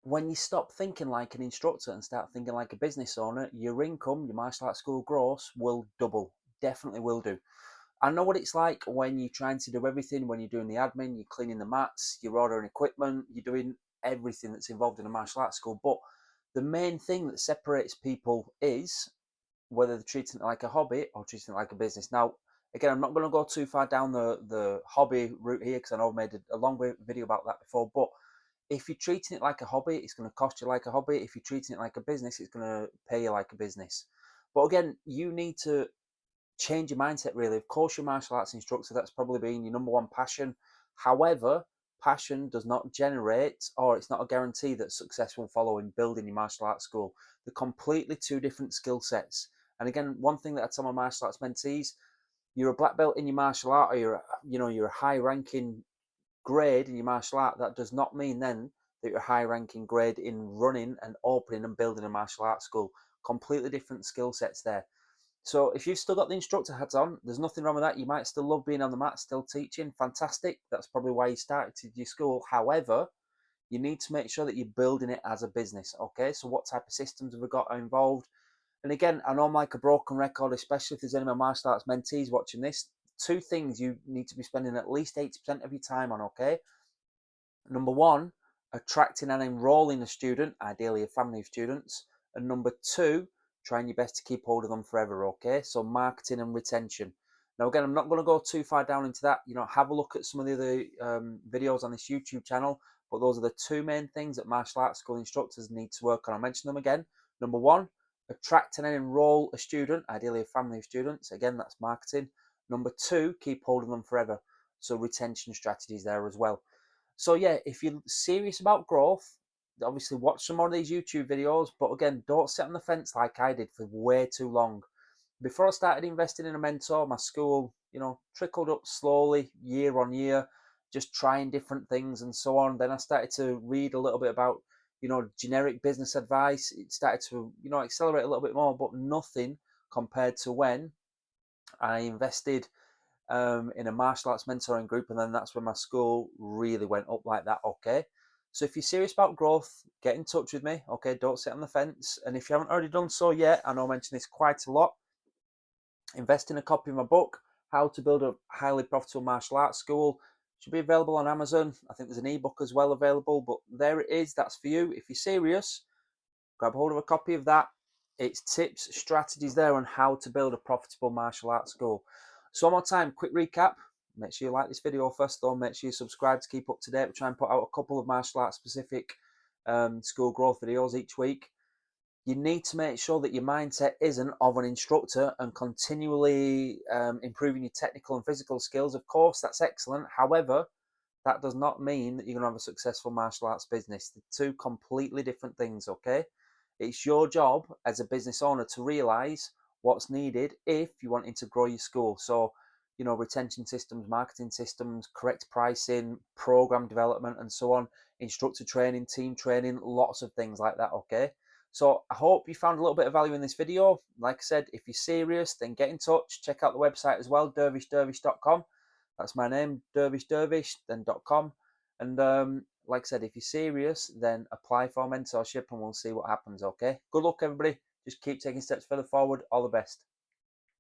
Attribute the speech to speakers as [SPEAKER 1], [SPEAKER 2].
[SPEAKER 1] when you stop thinking like an instructor and start thinking like a business owner, your income, your martial arts school gross will double. Definitely will do. I know what it's like when you're trying to do everything, when you're doing the admin, you're cleaning the mats, you're ordering equipment, you're doing everything that's involved in a martial arts school. But the main thing that separates people is whether they're treating it like a hobby or treating it like a business. Now, again, I'm not going to go too far down the hobby route here because I know I've made a long video about that before. But if you're treating it like a hobby, it's going to cost you like a hobby. If you're treating it like a business, it's going to pay you like a business. But again, you need to change your mindset really. Of course, your martial arts instructor, that's probably been your number one passion. However, passion does not generate, or it's not a guarantee that success will follow in building your martial arts school. They're completely two different skill sets. And again, one thing that I tell my martial arts mentees, you're a black belt in your martial art, or you're a high ranking grade in your martial art. That does not mean then that you're a high ranking grade in running and opening and building a martial arts school. Completely different skill sets there. So if you've still got the instructor hat on, there's nothing wrong with that. You might still love being on the mat, still teaching. Fantastic. That's probably why you started your school. However, you need to make sure that you're building it as a business. Okay. So what type of systems have we got involved? And again, I know I'm like a broken record, especially if there's any of my martial arts mentees watching this. Two things you need to be spending at least 80% of your time on. Okay. Number one, attracting and enrolling a student, ideally a family of students. And number two, trying your best to keep hold of them forever, okay? So marketing and retention. Now, again, I'm not going to go too far down into that. Have a look at some of the other videos on this YouTube channel, but those are the two main things that martial arts school instructors need to work on. I'll mention them again. Number one, attract and enroll a student, ideally a family of students. Again, that's marketing. Number two, keep hold of them forever. So retention strategies there as well. So yeah, if you're serious about growth, obviously watch some more of these YouTube videos. But again, don't sit on the fence like I did for way too long. Before I started investing in a mentor, my school, trickled up slowly year on year, just trying different things and so on. Then I started to read a little bit about, generic business advice. It started to, accelerate a little bit more, but nothing compared to when I invested in a martial arts mentoring group, and then that's when my school really went up like that. Okay, so if you're serious about growth, get in touch with me. Okay, don't sit on the fence. And if you haven't already done so yet, I know I mention this quite a lot. Invest in a copy of my book, How to Build a Highly Profitable Martial Arts School. Should be available on Amazon. I think there's an ebook as well available, but there it is. That's for you. If you're serious, grab hold of a copy of that. It's tips, strategies there on how to build a profitable martial arts school. So one more time, quick recap. Make sure you like this video first though. Make sure you subscribe to keep up to date. We try and put out a couple of martial arts specific school growth videos each week. You need to make sure that your mindset isn't of an instructor and continually improving your technical and physical skills. Of course, that's excellent. However, that does not mean that you're going to have a successful martial arts business. They're two completely different things, okay? It's your job as a business owner to realize what's needed if you're wanting to grow your school. So, retention systems, marketing systems, correct pricing, program development, and so on, instructor training, team training, lots of things like that, okay? So I hope you found a little bit of value in this video. Like I said, if you're serious, then get in touch. Check out the website as well, dervishdervish.com. That's my name, dervishdervish, then .com. And like I said, if you're serious, then apply for mentorship and we'll see what happens, okay? Good luck, everybody. Just keep taking steps further forward. All the best.